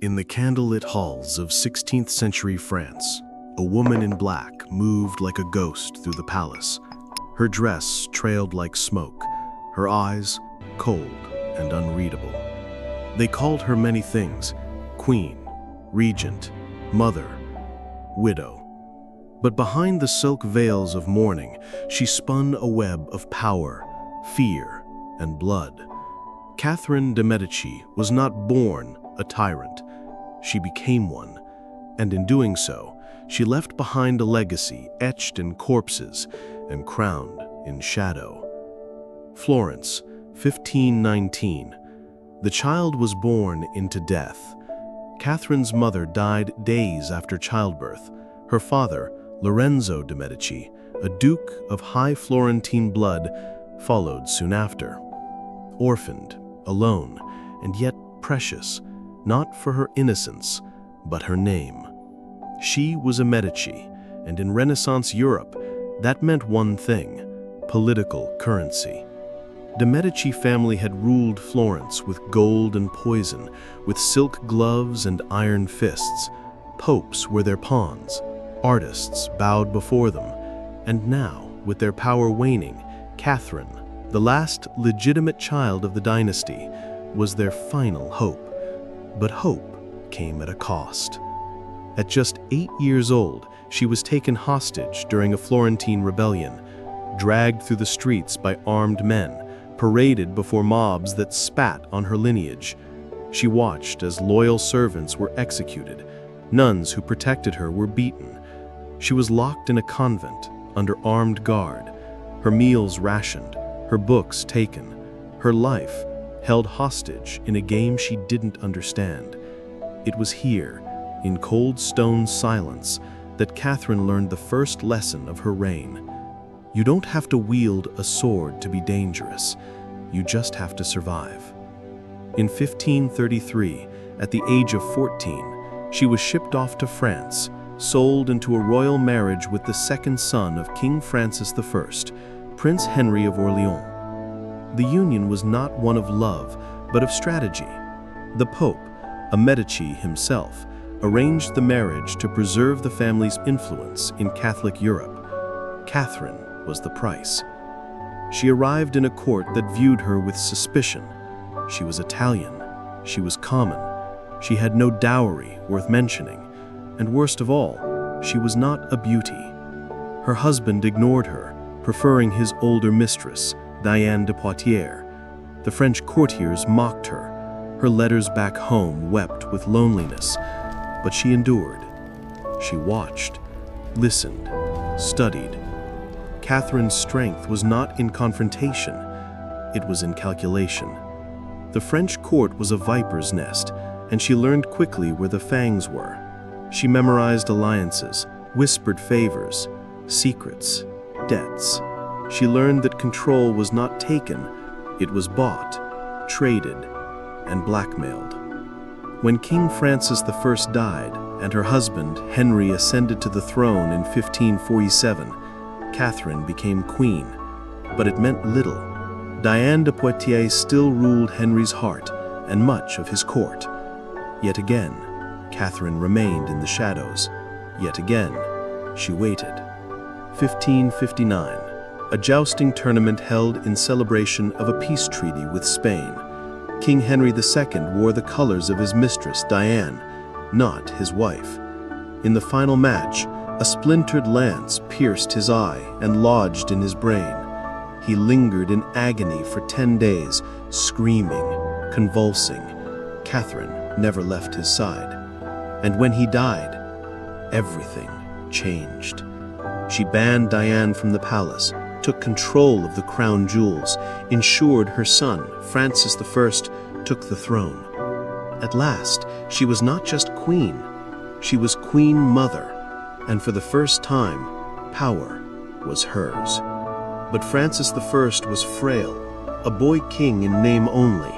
In the candlelit halls of 16th century France, a woman in black moved like a ghost through the palace. Her dress trailed like smoke, her eyes cold and unreadable. They called her many things: queen, regent, mother, widow. But behind the silk veils of mourning, she spun a web of power, fear, and blood. Catherine de' Medici was not born a tyrant. She became one, and in doing so, she left behind a legacy etched in corpses and crowned in shadow. Florence, 1519. The child was born into death. Catherine's mother died days after childbirth. Her father, Lorenzo de' Medici, a duke of high Florentine blood, followed soon after. Orphaned, alone, and yet precious, not for her innocence, but her name. She was a Medici, and in Renaissance Europe, that meant one thing: political currency. The Medici family had ruled Florence with gold and poison, with silk gloves and iron fists. Popes were their pawns, artists bowed before them, and now, with their power waning, Catherine, the last legitimate child of the dynasty, was their final hope. But hope came at a cost. At just 8 years old, she was taken hostage during a Florentine rebellion, dragged through the streets by armed men, paraded before mobs that spat on her lineage. She watched as loyal servants were executed. Nuns who protected her were beaten. She was locked in a convent under armed guard, her meals rationed, her books taken, her life held hostage in a game she didn't understand. It was here, in cold stone silence, that Catherine learned the first lesson of her reign. You don't have to wield a sword to be dangerous. You just have to survive. In 1533, at the age of 14, she was shipped off to France, sold into a royal marriage with the second son of King Francis I, Prince Henry of Orleans. The union was not one of love, but of strategy. The Pope, a Medici himself, arranged the marriage to preserve the family's influence in Catholic Europe. Catherine was the price. She arrived in a court that viewed her with suspicion. She was Italian. She was common. She had no dowry worth mentioning. And worst of all, she was not a beauty. Her husband ignored her, preferring his older mistress, Diane de Poitiers. The French courtiers mocked her. Her letters back home wept with loneliness. But she endured. She watched, listened, studied. Catherine's strength was not in confrontation. It was in calculation. The French court was a viper's nest, and she learned quickly where the fangs were. She memorized alliances, whispered favors, secrets, debts. She learned that control was not taken, it was bought, traded, and blackmailed. When King Francis I died and her husband Henry ascended to the throne in 1547, Catherine became queen, but it meant little. Diane de Poitiers still ruled Henry's heart and much of his court. Yet again, Catherine remained in the shadows. Yet again, she waited. 1559. A jousting tournament held in celebration of a peace treaty with Spain. King Henry II wore the colors of his mistress, Diane, not his wife. In the final match, a splintered lance pierced his eye and lodged in his brain. He lingered in agony for 10 days, screaming, convulsing. Catherine never left his side. And when he died, everything changed. She banned Diane from the palace, took control of the crown jewels, ensured her son, Francis I, took the throne. At last, she was not just queen, she was queen mother, and for the first time, power was hers. But Francis I was frail, a boy king in name only,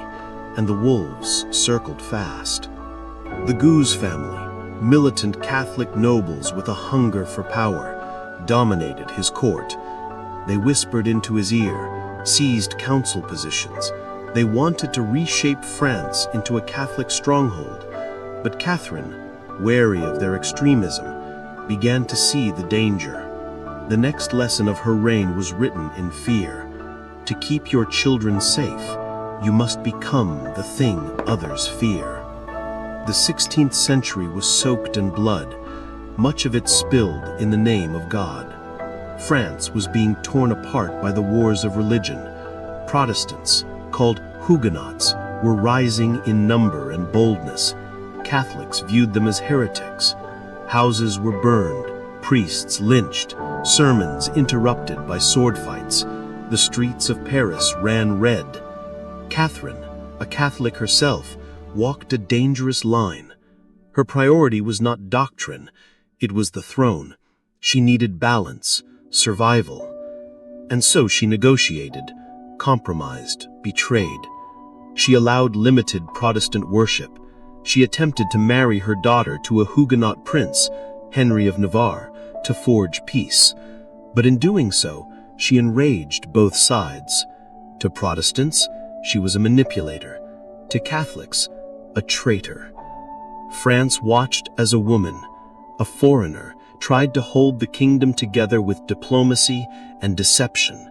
and the wolves circled fast. The Guise family, militant Catholic nobles with a hunger for power, dominated his court. They whispered into his ear, seized council positions. They wanted to reshape France into a Catholic stronghold. But Catherine, wary of their extremism, began to see the danger. The next lesson of her reign was written in fear. To keep your children safe, you must become the thing others fear. The 16th century was soaked in blood, much of it spilled in the name of God. France was being torn apart by the wars of religion. Protestants, called Huguenots, were rising in number and boldness. Catholics viewed them as heretics. Houses were burned, priests lynched, sermons interrupted by sword fights. The streets of Paris ran red. Catherine, a Catholic herself, walked a dangerous line. Her priority was not doctrine, it was the throne. She needed balance, survival. And so she negotiated, compromised, betrayed. She allowed limited Protestant worship. She attempted to marry her daughter to a Huguenot prince, Henry of Navarre, to forge peace. But in doing so, she enraged both sides. To Protestants, she was a manipulator. To Catholics, a traitor. France watched as a woman, a foreigner, tried to hold the kingdom together with diplomacy and deception.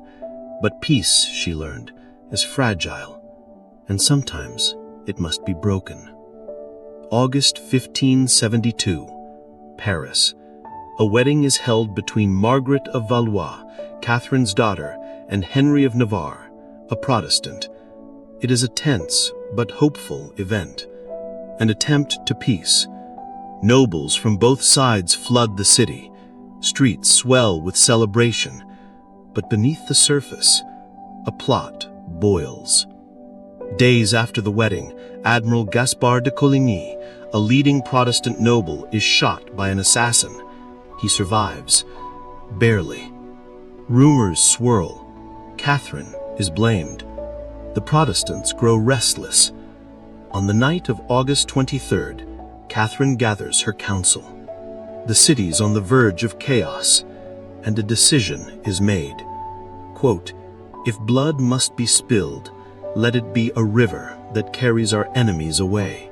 But peace, she learned, is fragile, and sometimes it must be broken. August 1572, Paris. A wedding is held between Margaret of Valois, Catherine's daughter, and Henry of Navarre, a Protestant. It is a tense but hopeful event, an attempt to peace. Nobles from both sides flood the city. Streets swell with celebration. But beneath the surface, a plot boils. Days after the wedding, Admiral Gaspard de Coligny, a leading Protestant noble, is shot by an assassin. He survives, barely. Rumors swirl. Catherine is blamed. The Protestants grow restless. On the night of August 23rd, Catherine gathers her council. The city's on the verge of chaos, and a decision is made. Quote, "If blood must be spilled, let it be a river that carries our enemies away."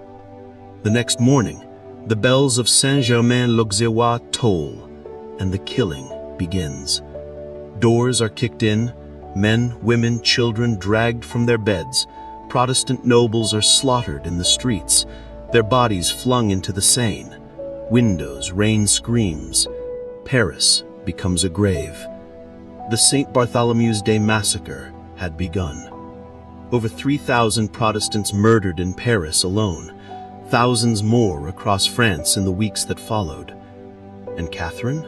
The next morning, the bells of Saint-Germain-l'Auxerrois toll, and the killing begins. Doors are kicked in, men, women, children dragged from their beds. Protestant nobles are slaughtered in the streets, their bodies flung into the Seine. Windows rain screams. Paris becomes a grave. The St. Bartholomew's Day massacre had begun. Over 3,000 Protestants murdered in Paris alone, thousands more across France in the weeks that followed. And Catherine?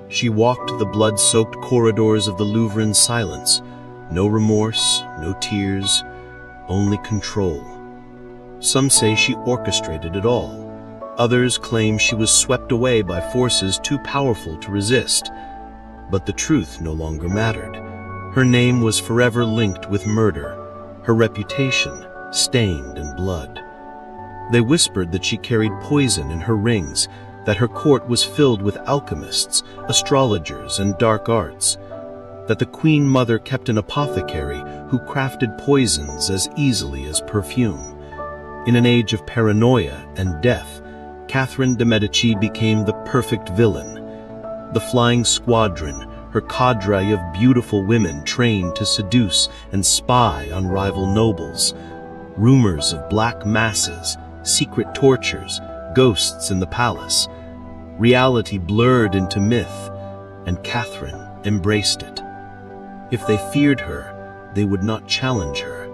She walked the blood-soaked corridors of the Louvre in silence. No remorse, no tears, only control. Some say she orchestrated it all. Others claim she was swept away by forces too powerful to resist. But the truth no longer mattered. Her name was forever linked with murder, her reputation stained in blood. They whispered that she carried poison in her rings, that her court was filled with alchemists, astrologers, and dark arts, that the Queen Mother kept an apothecary who crafted poisons as easily as perfume. In an age of paranoia and death, Catherine de' Medici became the perfect villain. The Flying Squadron, her cadre of beautiful women trained to seduce and spy on rival nobles. Rumors of black masses, secret tortures, ghosts in the palace. Reality blurred into myth, and Catherine embraced it. If they feared her, they would not challenge her.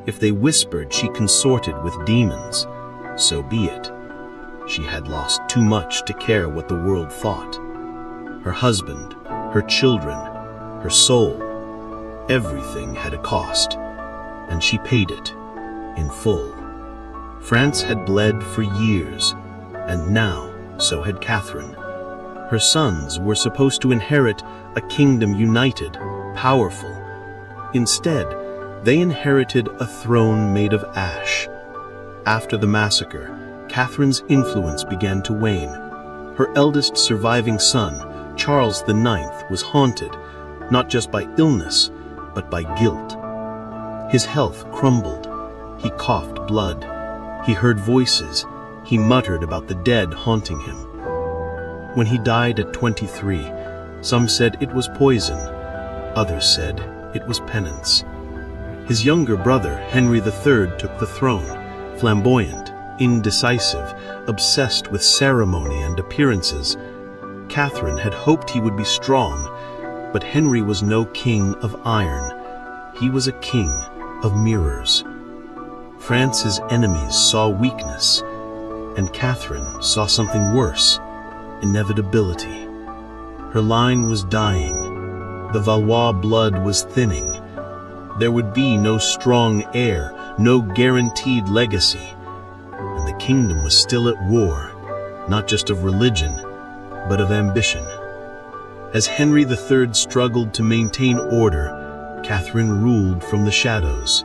If they whispered she consorted with demons, so be it. She had lost too much to care what the world thought. Her husband, her children, her soul, everything had a cost, and she paid it in full. France had bled for years, and now so had Catherine. Her sons were supposed to inherit a kingdom united, powerful. Instead, they inherited a throne made of ash. After the massacre, Catherine's influence began to wane. Her eldest surviving son, Charles IX, was haunted, not just by illness, but by guilt. His health crumbled. He coughed blood. He heard voices. He muttered about the dead haunting him. When he died at 23, some said it was poison. Others said it was penance. His younger brother, Henry III, took the throne, flamboyant, indecisive, obsessed with ceremony and appearances. Catherine had hoped he would be strong, but Henry was no king of iron. He was a king of mirrors. France's enemies saw weakness, and Catherine saw something worse, inevitability. Her line was dying. The Valois blood was thinning. There would be no strong heir, no guaranteed legacy. And the kingdom was still at war, not just of religion, but of ambition. As Henry III struggled to maintain order, Catherine ruled from the shadows.